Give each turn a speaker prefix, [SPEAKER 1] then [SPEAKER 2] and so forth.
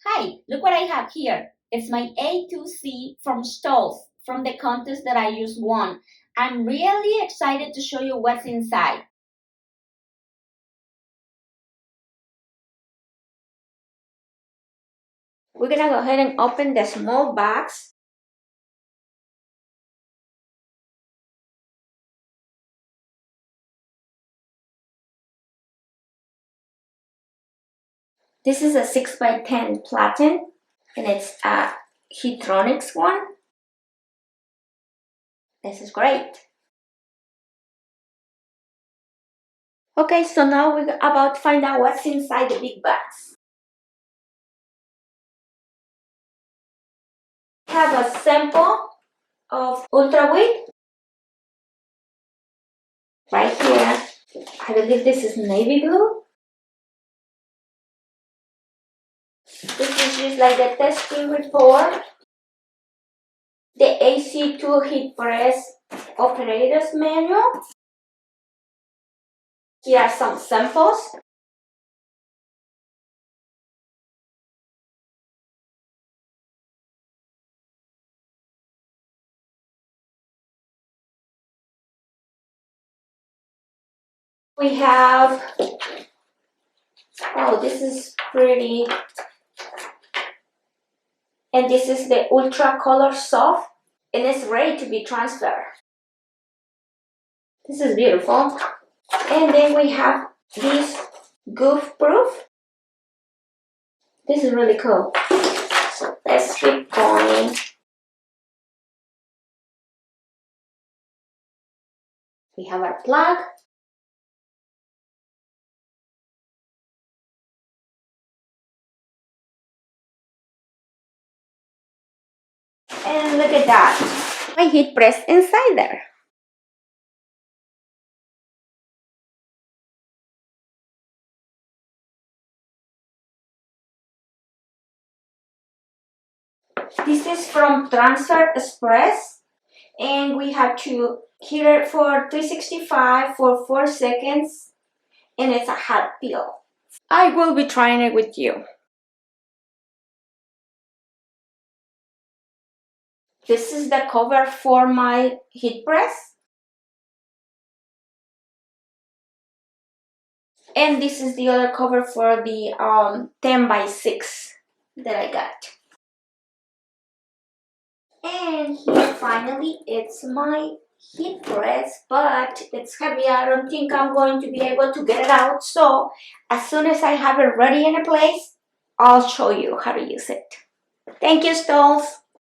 [SPEAKER 1] Hi, look what I have here. It's my A2Z from Stahls, from the contest that I just won. I'm really excited to show you what's inside. We're gonna go ahead and open the small box. This is a 6x10 platen, and it's a Heatronics one. This is great. Okay, so now we're about to find out what's inside the big box. We have a sample of ultra width. Right here, I believe this is navy blue. This is just like the testing report. The AC2 Heat Press Operator's Manual. Here are some samples. We have, oh, this is pretty. And this is the Ultra Color Soft, and it's ready to be transferred. This is beautiful. And then we have this goof proof. This is really cool. So let's keep going. We have our plug. And look at that, my heat press inside there. This is from Transfer Express, and we have to heat it for 365 for 4 seconds, and it's a hot peel. I will be trying it with you. This is the cover for my heat press. And this is the other cover for the 10x6 that I got. And here finally it's my heat press, but it's heavy. I don't think I'm going to be able to get it out. So as soon as I have it ready in a place, I'll show you how to use it. Thank you, Stahls.